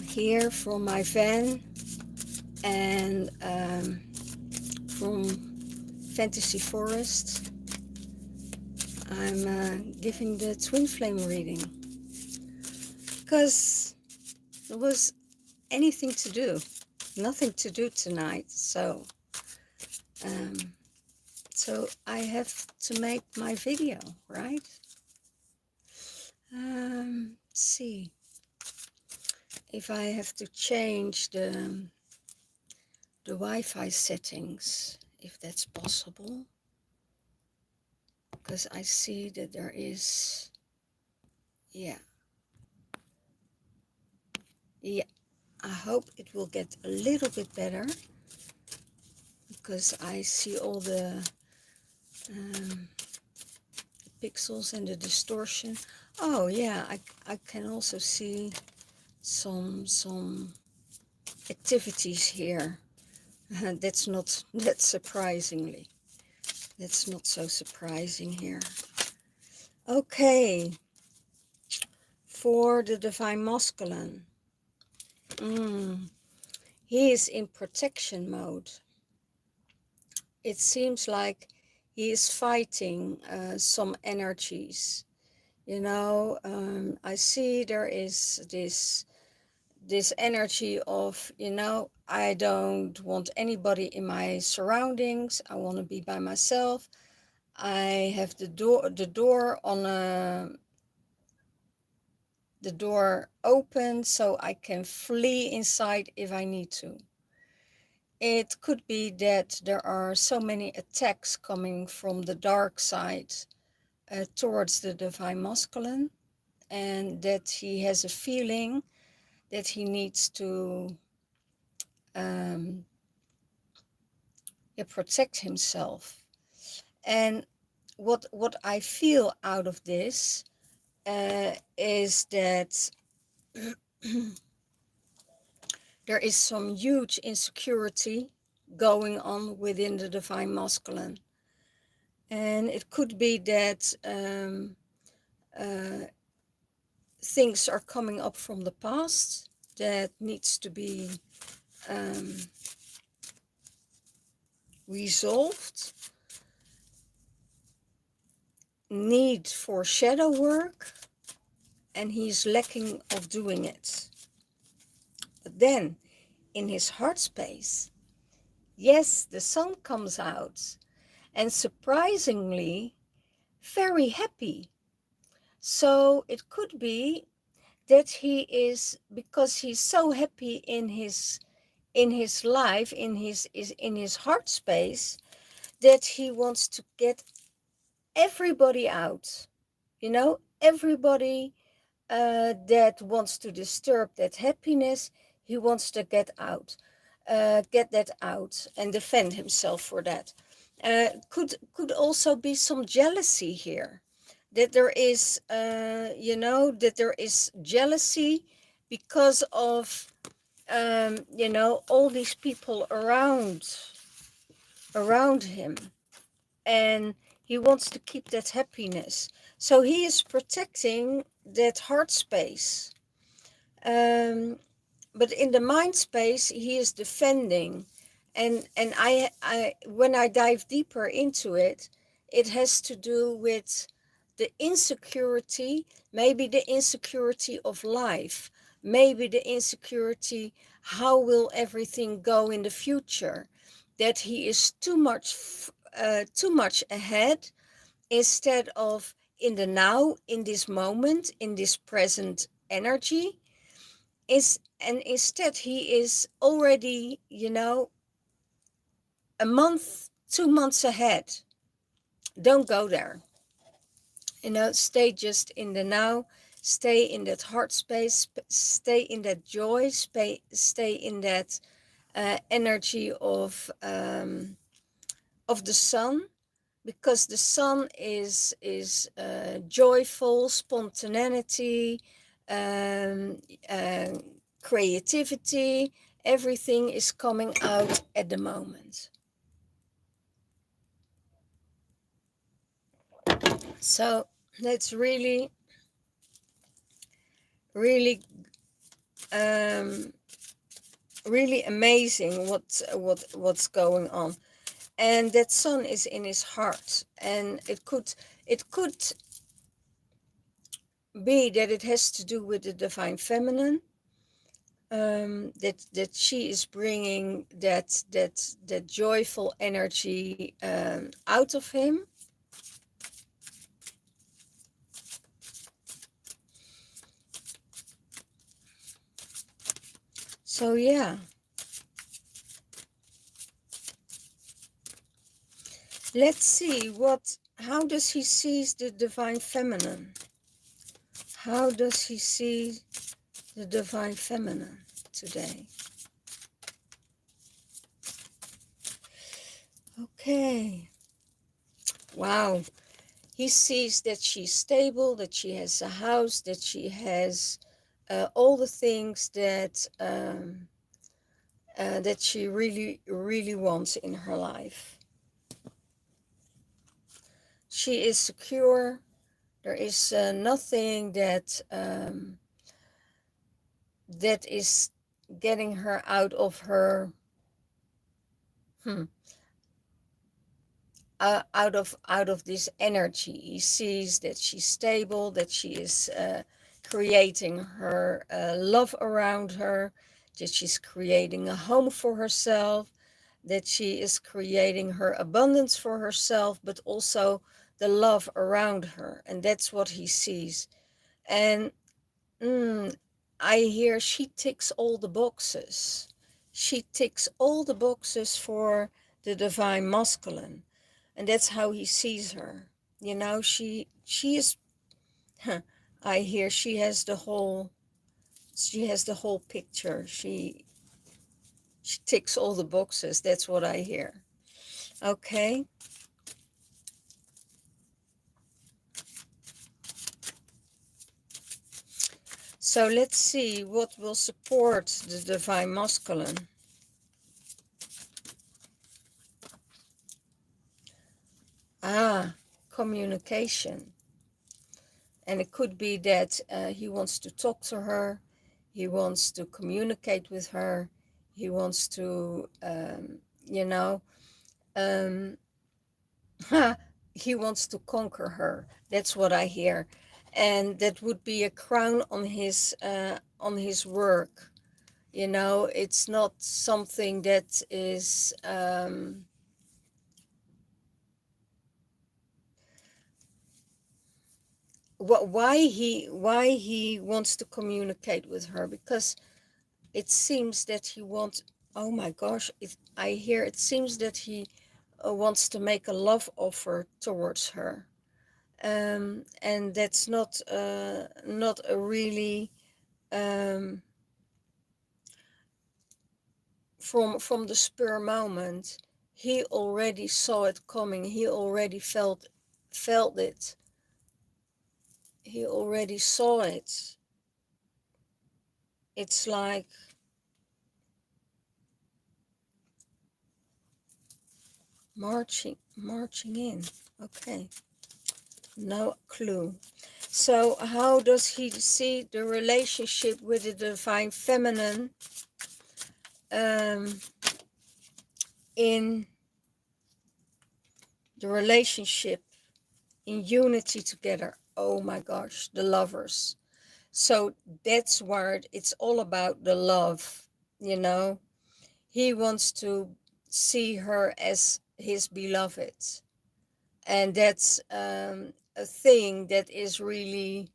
Here from my van and from Fantasy Forest. I'm giving the twin flame reading because there was anything to do, nothing to do tonight, so um, I have to make my video, right? Let's see if I have to change the Wi-Fi settings, if that's possible, because I see that there is, yeah, I hope it will get a little bit better, because I see all the um, pixels and the distortion. Oh yeah, I can also see some activities here. That's not that surprisingly. That's not so surprising here. Okay, for the divine masculine. He is in protection mode. It seems like he is fighting some energies. You know, I see there is this energy of, you know, I don't want anybody in my surroundings. I want to be by myself. I have the door on the door open so I can flee inside if I need to. It could be that there are so many attacks coming from the dark side towards the divine masculine, and that he has a feeling that he needs to protect himself. And what I feel out of this is that there is some huge insecurity going on within the divine masculine. And it could be that things are coming up from the past that needs to be resolved, need for shadow work, and he's lacking of doing it. But then in his heart space, yes, the sun comes out, and surprisingly very happy. So it could be that he is, because he's so happy in his life, in his heart space, that he wants to get everybody out, you know, everybody that wants to disturb that happiness, he wants to get that out and defend himself for that. Could also be some jealousy here, that there is that there is jealousy because of all these people around him, and he wants to keep that happiness. So he is protecting that heart space. But in the mind space, he is defending. And I when I dive deeper into it, it has to do with the insecurity, maybe the insecurity of life, maybe the insecurity, how will everything go in the future, that he is too much ahead instead of in the now, in this moment, in this present energy. And instead he is already, a month, 2 months ahead. Don't go there. Stay just in the now, stay in that heart space, stay in that joy, stay in that energy of the sun, because the sun is joyful, spontaneity, creativity. Everything is coming out at the moment. So let's really really amazing what's going on. And that sun is in his heart, and it could be that it has to do with the divine feminine, that she is bringing that joyful energy out of him. So yeah, let's see how does he see the divine feminine? How does he see the divine feminine today? Okay. Wow. He sees that she's stable, that she has a house, that she has all the things that she really, really wants in her life. She is secure. There is nothing that is getting her out of her out of this energy. He sees that she's stable, that she is creating her love around her, that she's creating a home for herself, that she is creating her abundance for herself, but also the love around her. And that's what he sees. And I hear she ticks all the boxes. She ticks all the boxes for the divine masculine. And that's how he sees her. You know, she is, I hear she has the whole picture. She ticks all the boxes. That's what I hear. Okay. So let's see what will support the divine masculine. Communication. And it could be that he wants to talk to her, he wants to communicate with her, he wants to, you know, he wants to conquer her. That's what I hear. And that would be a crown on his work. You know, it's not something that is why he wants to communicate with her, because it seems that he wants, oh my gosh, I hear it seems that he wants to make a love offer towards her, and that's not a really from the spur moment. He already saw it coming. He already felt it. He already saw it. It's like marching in. Okay, no clue. So how does he see the relationship with the divine feminine in the relationship, in unity together? Oh my gosh, the lovers. So that's where it's all about the love, you know. He wants to see her as his beloved. And that's a thing that is really,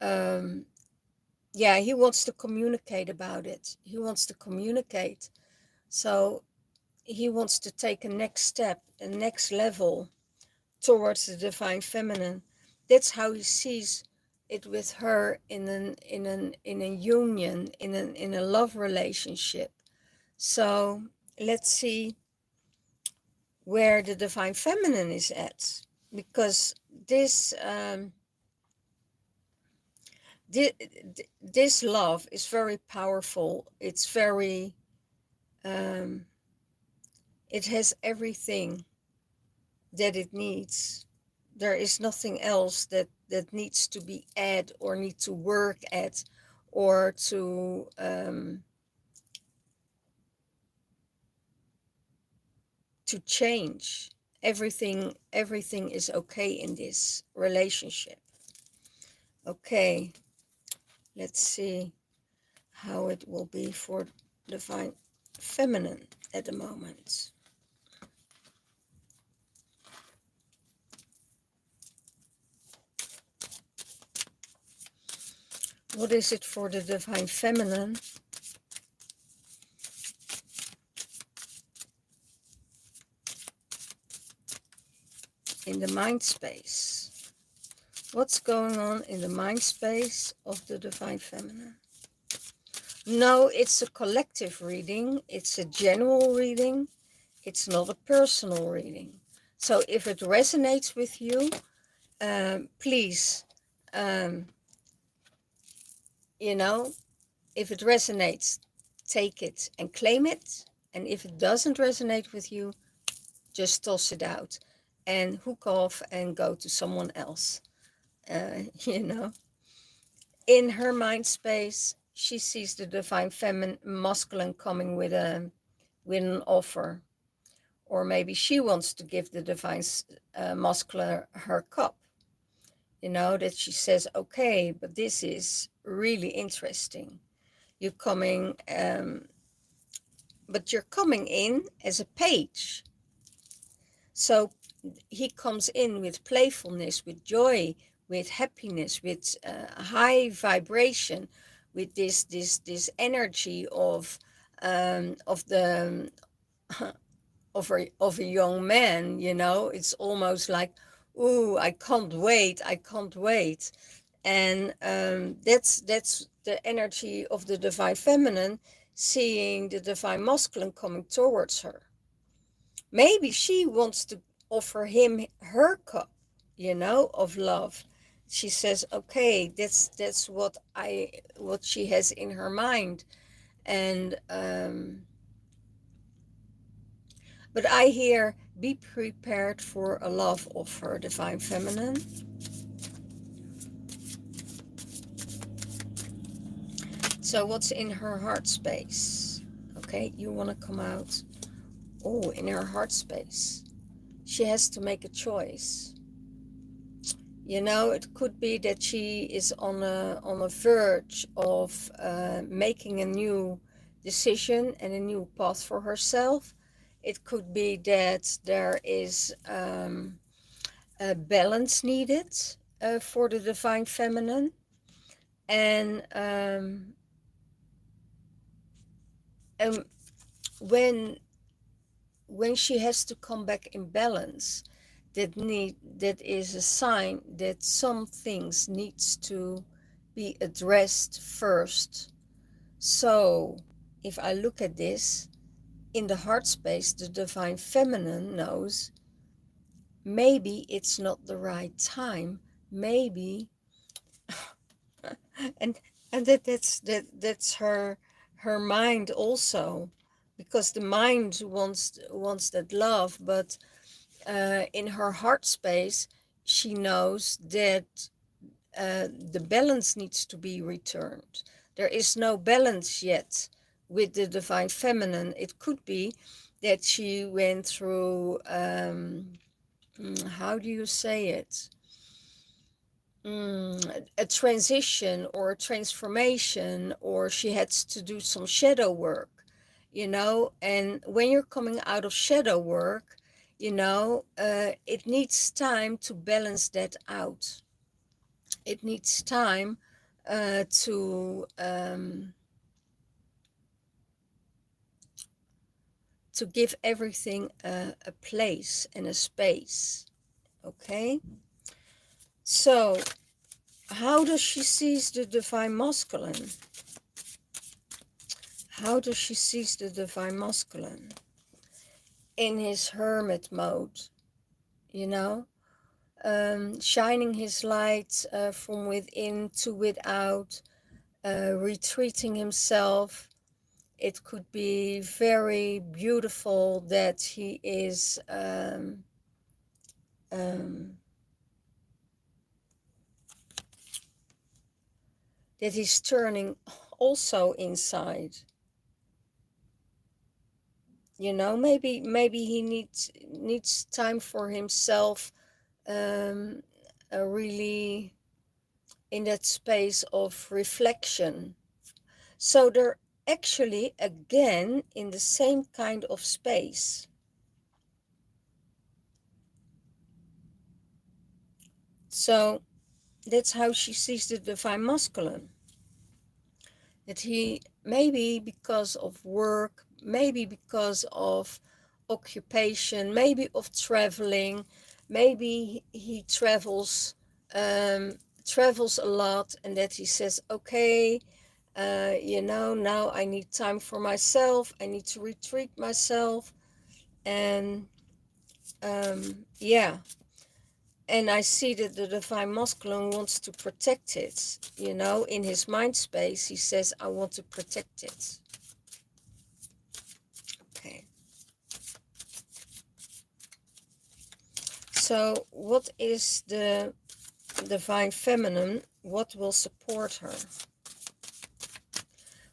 yeah, he wants to communicate about it. He wants to communicate. So he wants to take a next step, a next level towards the divine feminine. That's how he sees it with her in a union, in a love relationship. So let's see where the divine feminine is at, because this this love is very powerful. It's very it has everything that it needs. There is nothing else that needs to be added or need to work at or to change. Everything is okay in this relationship. Okay, let's see how it will be for divine feminine at the moment. What is it for the divine feminine? In the mind space. What's going on in the mind space of the divine feminine? No, it's a collective reading. It's a general reading. It's not a personal reading. So if it resonates with you, please, you know, if it resonates, take it and claim it. And if it doesn't resonate with you, just toss it out and hook off and go to someone else. You know, in her mind space, she sees the divine feminine masculine coming with an offer, or maybe she wants to give the divine masculine her cup. You know, that she says, okay, but this is really interesting. You're coming, but you're coming in as a page. So he comes in with playfulness, with joy, with happiness, with high vibration, with this energy of the of a young man. You know, it's almost like, ooh, I can't wait, I can't wait. And that's the energy of the divine feminine, seeing the divine masculine coming towards her. Maybe she wants to offer him her cup, you know, of love. She says, okay, that's what she has in her mind. And but I hear, be prepared for a love offer, divine feminine. So what's in her heart space? Okay, you want to come out. Oh, in her heart space, she has to make a choice. You know, it could be that she is on a verge of making a new decision and a new path for herself. It could be that there is a balance needed for the divine feminine, and when she has to come back in balance, that is a sign that some things needs to be addressed first. So if I look at this in the heart space, the divine feminine knows maybe it's not the right time, maybe and that's her mind also, because the mind wants that love, but in her heart space, she knows that the balance needs to be returned. There is no balance yet with the divine feminine. It could be that she went through, how do you say it? A transition or a transformation, or she had to do some shadow work, you know. And when you're coming out of shadow work, you know, it needs time to balance that out. It needs time to give everything a place and a space. Okay, so how does she seize the divine masculine? How does she seize the divine masculine? In his hermit mode, you know, shining his light from within to without, retreating himself. It could be very beautiful that he is that he's turning also inside. You know, maybe he needs time for himself, um, really in that space of reflection. So they're actually again in the same kind of space. So that's how she sees the divine masculine. That he, maybe because of work, maybe because of occupation, maybe of traveling, maybe he travels a lot, and that he says, okay, you know, now I need time for myself, I need to retreat myself. And yeah, and I see that the divine masculine wants to protect it. You know, in his mind space, he says, I want to protect it. Okay. So what is the divine feminine? What will support her?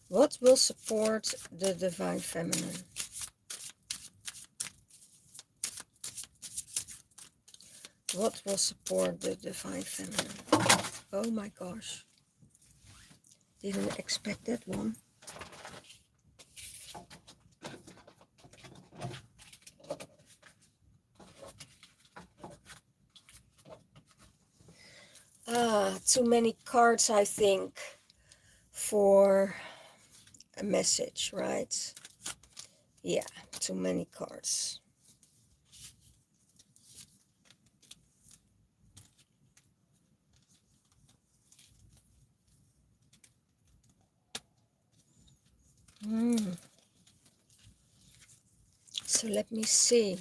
What will support the divine feminine? What will support the divine feminine? Oh my gosh. Didn't expect that one. Too many cards, I think, for a message, right? Yeah, too many cards. So let me see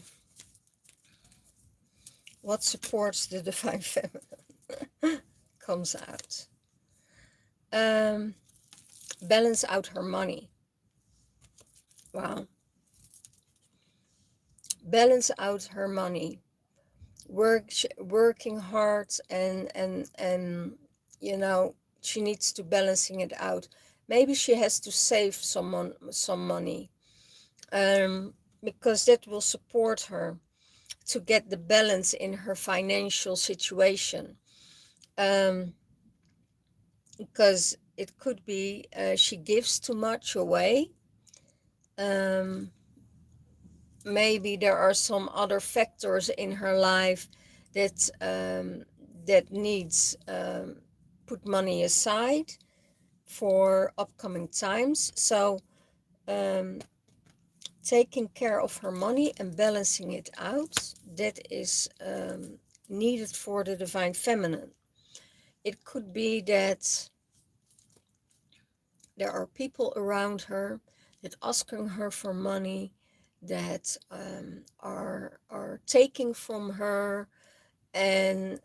what supports the divine feminine. Comes out. Balance out her money. Wow. Balance out her money. Working hard, and you know, she needs to balancing it out. Maybe she has to save some money, because that will support her to get the balance in her financial situation. Because it could be she gives too much away. Maybe there are some other factors in her life that that needs put money aside for upcoming times. So taking care of her money and balancing it out, that is needed for the divine feminine. It could be that there are people around her that asking her for money, that are taking from her, and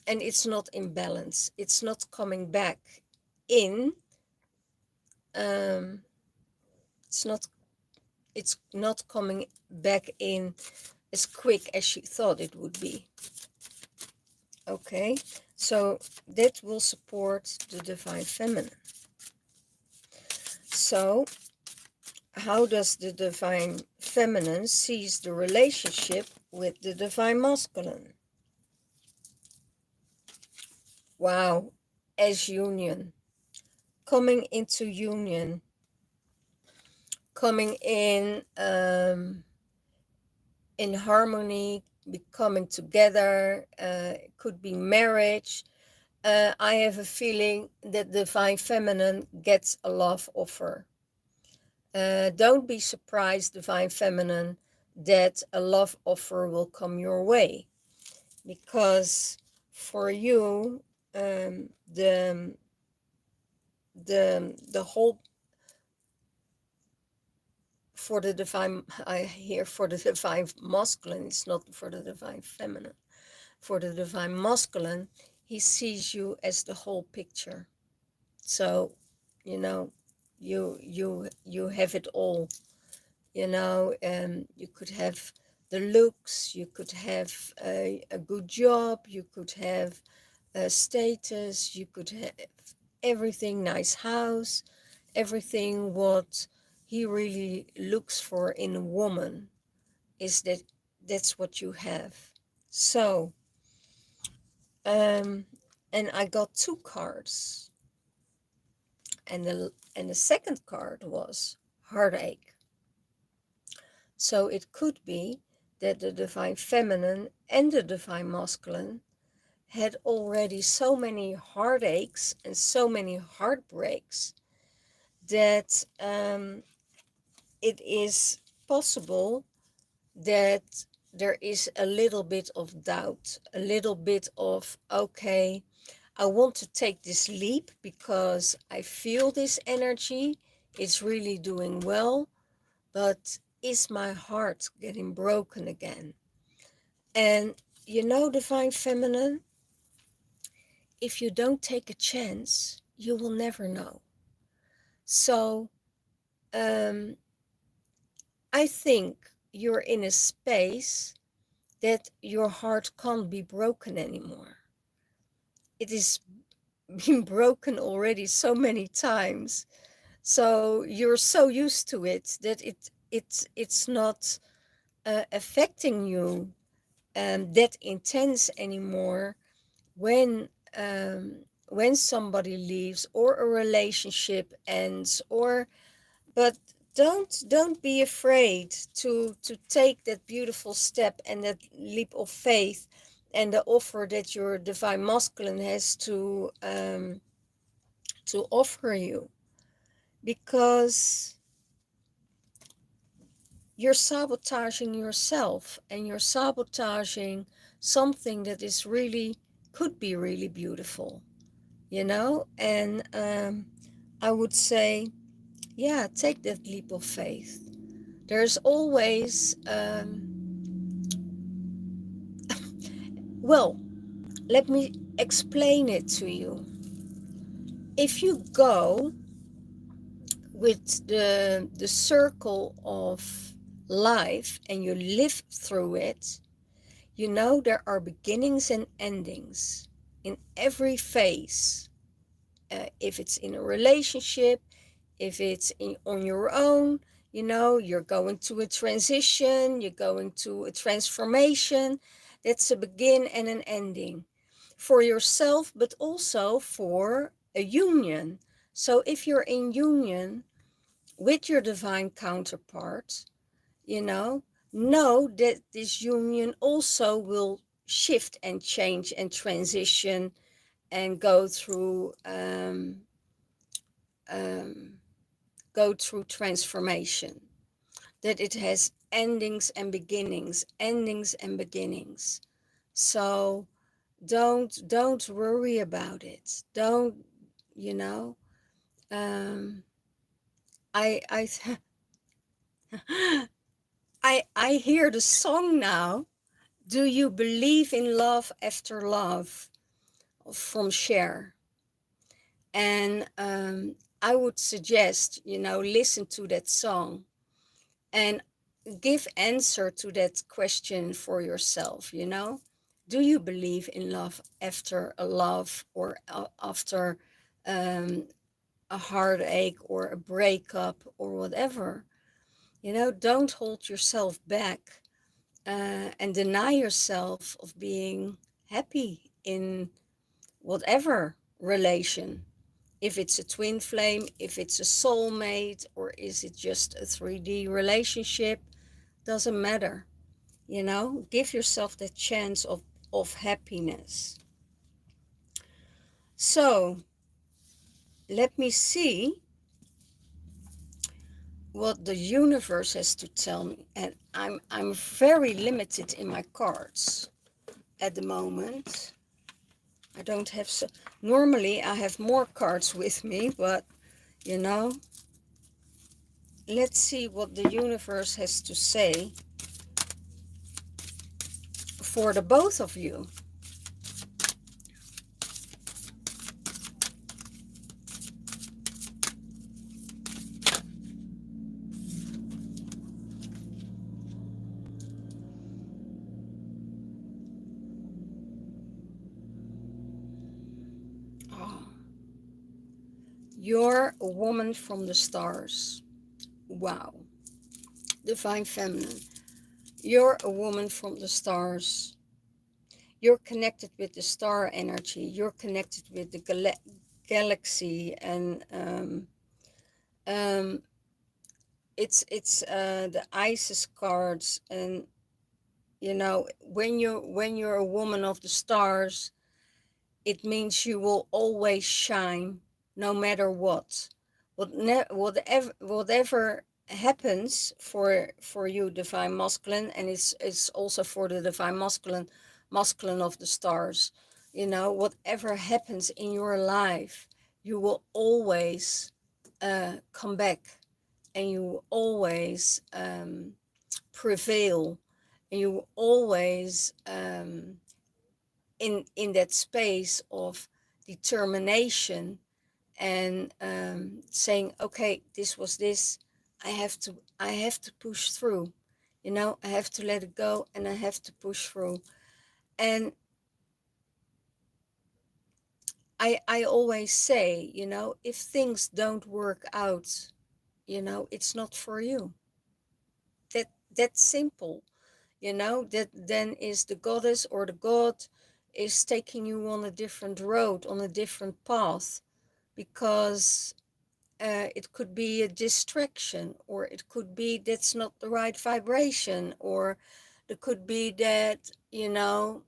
it's not in balance. It's not coming back in. Um, it's not coming back in as quick as she thought it would be. Okay, so that will support the divine feminine. So how does the divine feminine sees the relationship with the divine masculine? Wow, as union, coming into union, coming in harmony, becoming together. It could be marriage. I have a feeling that divine feminine gets a love offer. Don't be surprised, divine feminine, that a love offer will come your way, because for you, the whole, for the divine, I hear for the divine masculine, it's not for the divine feminine. For the divine masculine, he sees you as the whole picture. So, you know, you have it all. You know, you could have the looks, you could have a good job, you could have status, you could have everything, nice house, everything what he really looks for in a woman is that's what you have. So, and I got 2 cards, and the second card was heartache. So it could be that the divine feminine and the divine masculine had already so many heartaches and so many heartbreaks that it is possible that there is a little bit of doubt, a little bit of, okay, I want to take this leap because I feel this energy, it's really doing well, but is my heart getting broken again? And you know, divine feminine, if you don't take a chance, you will never know. So I think you're in a space that your heart can't be broken anymore. It is been broken already so many times. So you're so used to it that it's not affecting you that intense anymore when somebody leaves or a relationship ends, or but don't be afraid to take that beautiful step and that leap of faith and the offer that your divine masculine has to offer you, because you're sabotaging yourself and you're sabotaging something that is really could be really beautiful, you know. And I would say, yeah, take that leap of faith. There's always well, let me explain it to you. If you go with the circle of life and you live through it, you know there are beginnings and endings in every phase. If it's in a relationship, if it's on your own, you know, you're going to a transition, you're going to a transformation. That's a begin and an ending for yourself, but also for a union. So if you're in union with your divine counterpart, you know that this union also will shift and change and transition and um, go through transformation, that it has endings and beginnings, endings and beginnings. So don't worry about it. Don't, you know, I I I hear the song now. Do you believe in love after love from Cher? And I would suggest, you know, listen to that song and give answer to that question for yourself, you know. Do you believe in love after a love, or after a heartache or a breakup or whatever? You know, don't hold yourself back and deny yourself of being happy in whatever relation. If it's a twin flame, if it's a soulmate, or is it just a 3D relationship, doesn't matter. You know, give yourself that chance of happiness. So let me see what the universe has to tell me. And I'm very limited in my cards at the moment. I don't have so normally I have more cards with me, but you know, let's see what the universe has to say for the both of you. You're a woman from the stars. Wow. Divine Feminine. You're a woman from the stars. You're connected with the star energy. You're connected with the galaxy, and um, it's the Isis cards. And you know, when you're a woman of the stars, it means you will always shine, no matter what. Whatever happens for you, divine masculine, and it's also for the divine masculine of the stars. You know, whatever happens in your life, you will always come back, and you will always prevail, and you will always in that space of determination, and saying, okay, this was this, I have to push through, you know, I have to let it go, and I have to push through. And I always say, you know, if things don't work out, you know, it's not for you. That's simple. You know, that then is the goddess or the god is taking you on a different road, on a different path, because it could be a distraction, or it could be that's not the right vibration, or it could be that, you know,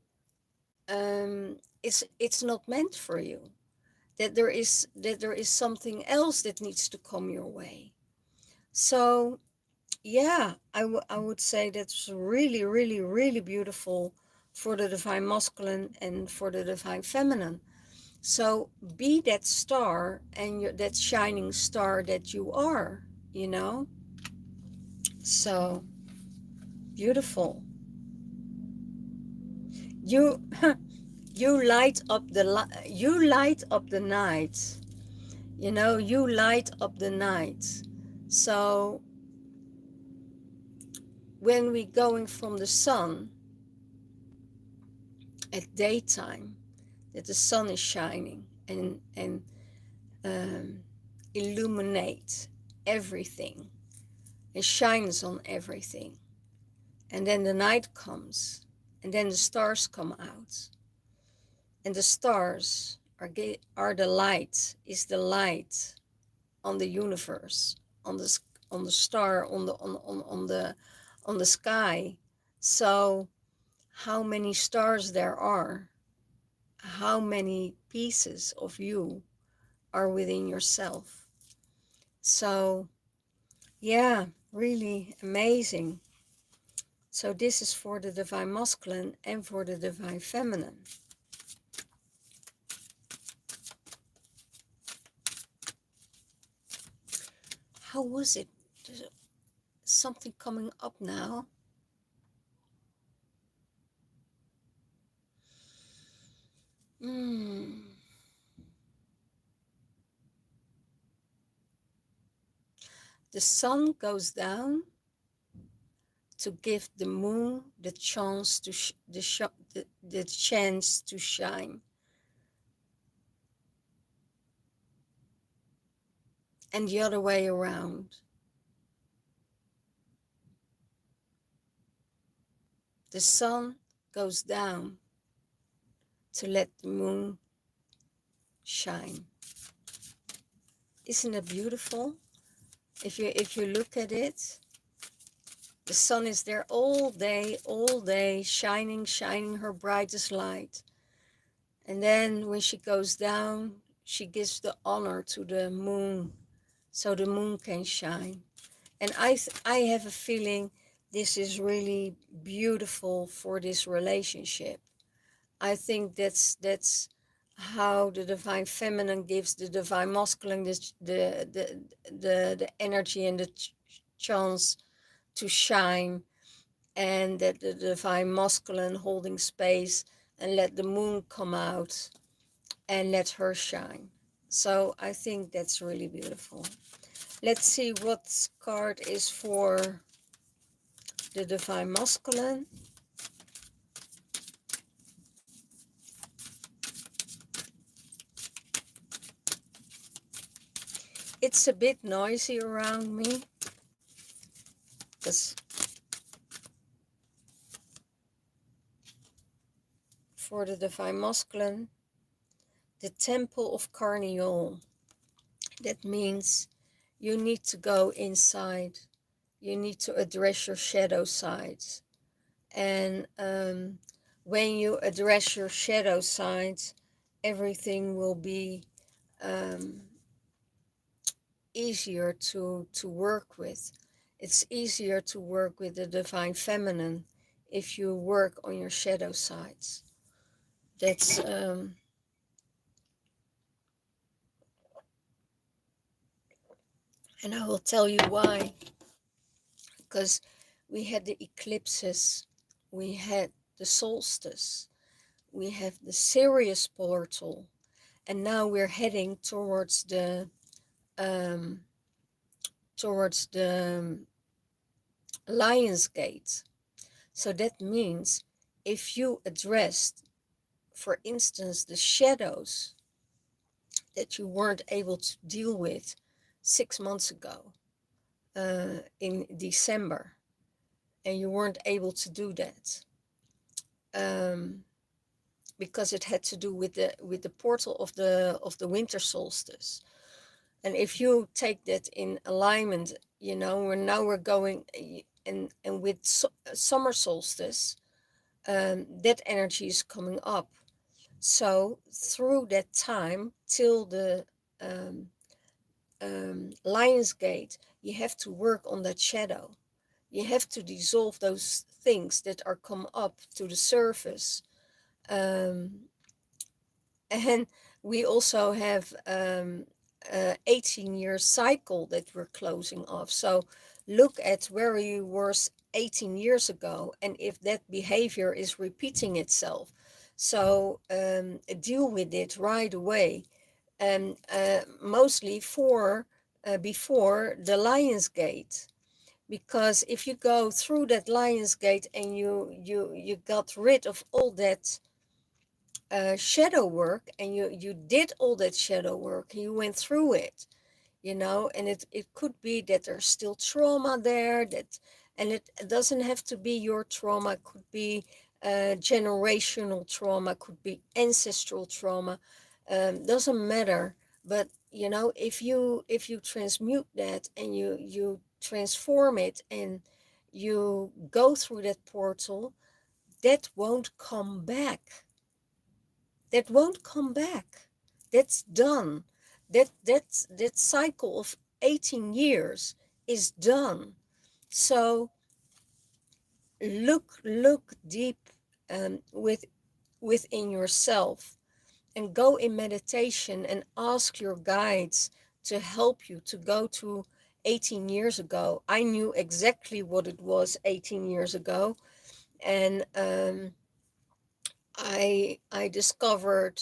it's not meant for you, that there is something else that needs to come your way. So yeah, I would say that's really, really, really beautiful for the divine masculine and for the divine feminine. So be that star, and that shining star that you are, you know. So beautiful. You you light up you light up the night. You know, you light up the night. So when we going from the sun at daytime, that the sun is shining and um, illuminate everything. It shines on everything. And then the night comes, and then the stars come out. And the stars are the light, is the light on the universe, on the star, on the sky. So how many stars there are, how many pieces of you are within yourself. So yeah, really amazing. So this is for the divine masculine and for the divine feminine. How was it? There's something coming up now. The sun goes down to give the moon the chance to the chance to shine, and the other way around. The sun goes down to let the moon shine. Isn't it beautiful? If you look at it, the sun is there all day, shining her brightest light. And then when she goes down, she gives the honor to the moon, so the moon can shine. And I have a feeling this is really beautiful for this relationship. I think that's how the divine feminine gives the divine masculine the energy and the chance to shine, and that the divine masculine holding space and let the moon come out and let her shine. So I think that's really beautiful. Let's see what card is for the divine masculine. It's a bit noisy around me because for the Divine Masculine, the Temple of Carniol, that means you need to go inside. You need to address your shadow sides. And when you address your shadow sides, everything will be easier to work with. It's easier to work with the Divine Feminine if you work on your shadow sides. That's and I will tell you why. Because we had the eclipses, we had the solstice, we have the Sirius portal, and now we're heading um, towards the Lion's Gate. So that means if you addressed, for instance, the shadows that you weren't able to deal with 6 months ago in December, and you weren't able to do that because it had to do with the portal of the winter solstice. And if you take that in alignment, you know, we're going and with summer solstice, that energy is coming up. So through that time till the Lion's Gate, you have to work on that shadow. You have to dissolve those things that are come up to the surface. And we also have 18-year cycle that we're closing off. So look at where you were 18 years ago and if that behavior is repeating itself. So deal with it right away. And mostly before the Lion's Gate. Because if you go through that Lion's Gate and you got rid of all that shadow work, and you did all that shadow work, and you went through it, you know, and it could be that there's still trauma there, and it doesn't have to be your trauma. It could be generational trauma, could be ancestral trauma, doesn't matter. But you know, if you transmute that and you transform it and you go through that portal, that won't come back. That won't come back. That's done. That cycle of 18 years is done. So look deep within yourself and go in meditation and ask your guides to help you to go to 18 years ago. I knew exactly what it was 18 years ago, and I discovered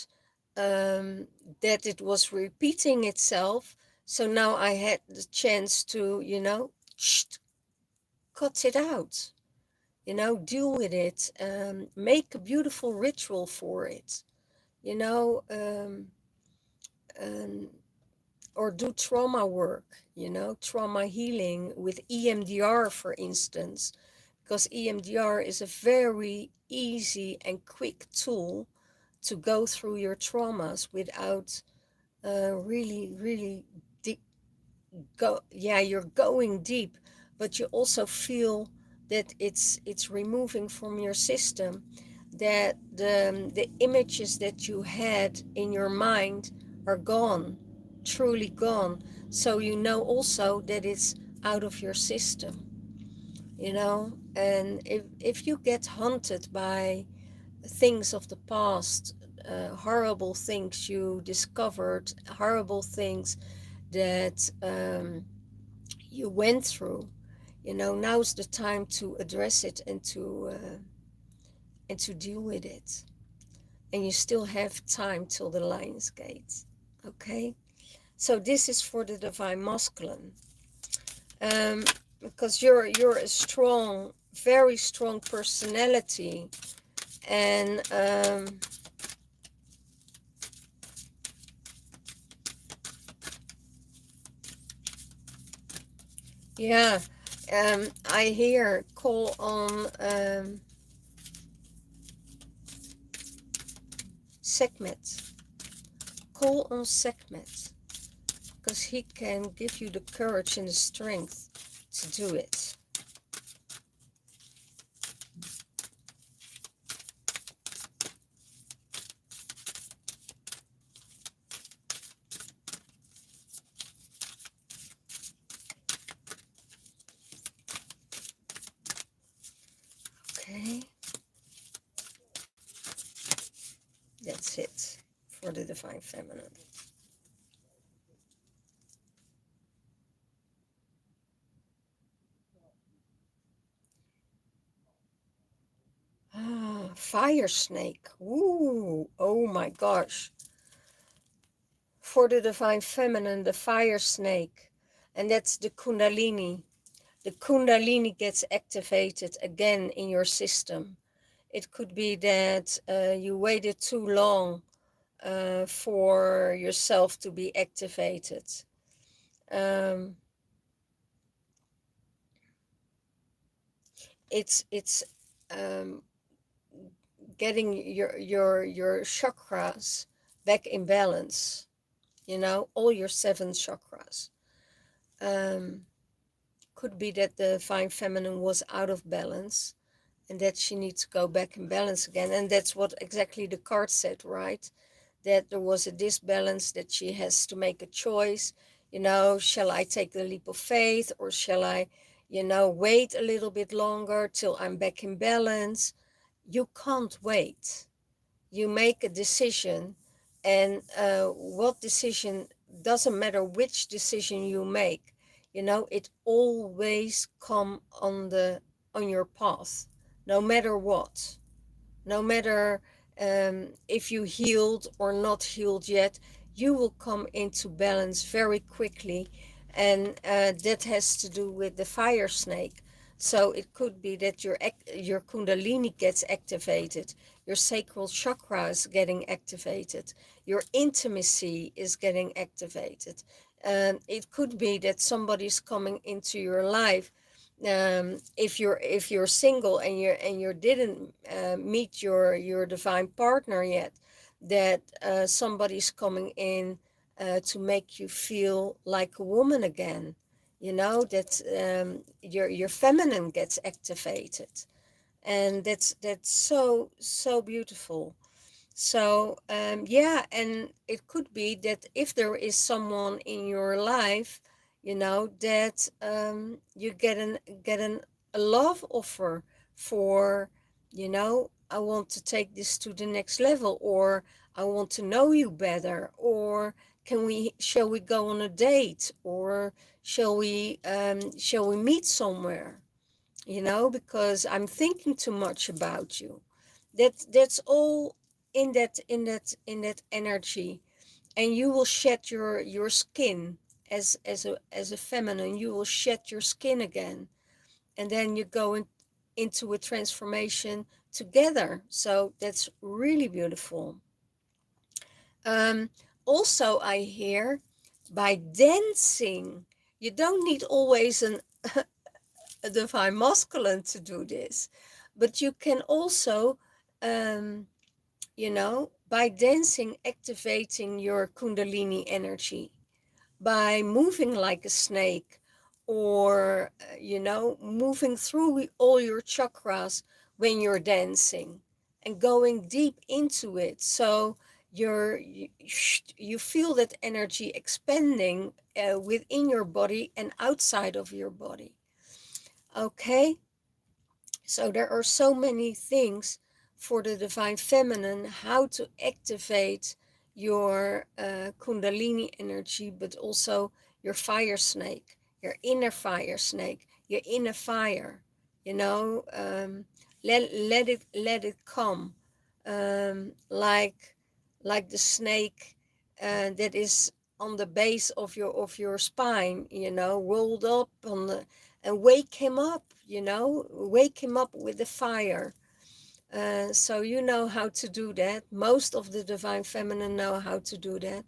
that it was repeating itself. So now I had the chance to, you know, cut it out, you know, deal with it, make a beautiful ritual for it, you know, or do trauma work, you know, trauma healing with EMDR, for instance, because EMDR is a very easy and quick tool to go through your traumas without really deep you're going deep, but you also feel that it's removing from your system that the images that you had in your mind are gone, truly gone. So you know also that it's out of your system, you know. And if you get haunted by things of the past, horrible things you discovered, horrible things that you went through, you know, now's the time to address it and to deal with it. And you still have time till the Lion's Gate. Okay, so this is for the Divine Masculine, because you're a strong, very strong personality, and Yeah, I hear call on Sekhmet. Call on Sekhmet, because he can give you the courage and the strength to do it. Okay, that's it for the Divine Feminine. Ah, fire snake. Ooh, oh my gosh. For the Divine Feminine, the fire snake, and that's the Kundalini. The Kundalini gets activated again in your system. It could be that you waited too long for yourself to be activated. Um, it's um, getting your chakras back in balance. You know, all your 7 chakras. Um, could be that the Divine Feminine was out of balance, and that she needs to go back in balance again. And that's what exactly the card said, right? That there was a disbalance, that she has to make a choice. You know, shall I take the leap of faith, or shall I, you know, wait a little bit longer till I'm back in balance? You can't wait. You make a decision, and what decision, doesn't matter which decision you make, you know, it always come on your path, no matter what. No matter if you healed or not healed yet, you will come into balance very quickly. And that has to do with the fire snake. So it could be that your kundalini gets activated, your sacral chakra is getting activated, your intimacy is getting activated. It could be that somebody's coming into your life, if you're single and you didn't meet your divine partner yet, that somebody's coming in to make you feel like a woman again. You know, that your feminine gets activated, and that's so beautiful. So yeah, and it could be that if there is someone in your life, you know, that you get a love offer for, you know, I want to take this to the next level, or I want to know you better, or shall we go on a date, or shall we meet somewhere, you know, because I'm thinking too much about you. That's all in that energy. And you will shed your skin as a feminine. You will shed your skin again, and then you go into a transformation together. So that's really beautiful. um Also, I hear, by dancing, you don't need always a divine masculine to do this, but you can also, um, you know, by dancing, activating your kundalini energy, by moving like a snake, or, you know, moving through all your chakras when you're dancing and going deep into it. So you feel that energy expanding within your body and outside of your body. Okay, so there are so many things for the divine feminine, how to activate your kundalini energy, but also your fire snake, your inner fire. You know, let it come, like the snake that is on the base of your spine, you know, rolled up on the, and wake him up, you know, wake him up with the fire. So you know how to do that. Most of the divine feminine know how to do that.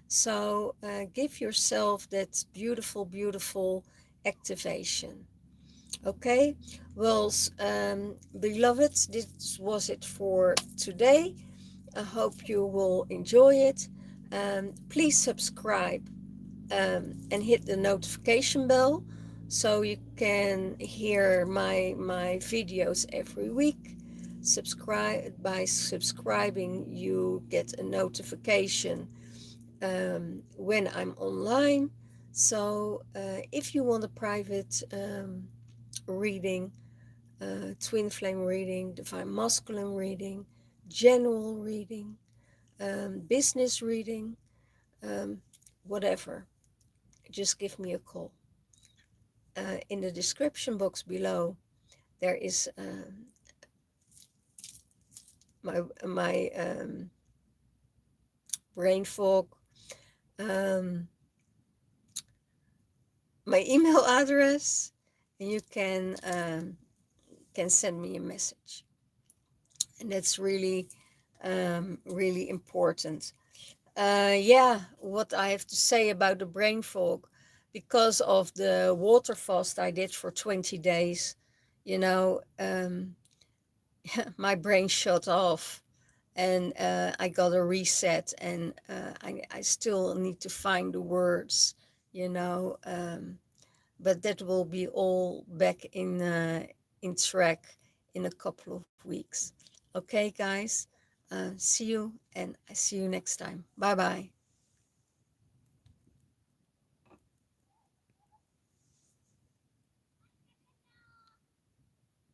So give yourself that beautiful, beautiful activation. Okay, well, beloveds, this was it for today. I hope you will enjoy it. Please subscribe and hit the notification bell so you can hear my videos every week. Subscribing, you get a notification when I'm online. So if you want a private reading, twin flame reading, divine masculine reading, general reading, business reading, um, whatever, just give me a call. In the description box below, there is my brain fog, my email address, and you can send me a message, and that's really really important. Yeah, what I have to say about the brain fog, because of the water fast I did for 20 days, you know, my brain shut off, and I got a reset, and I still need to find the words, you know, but that will be all back in track in a couple of weeks. Okay, guys, see you, and I see you next time. Bye bye.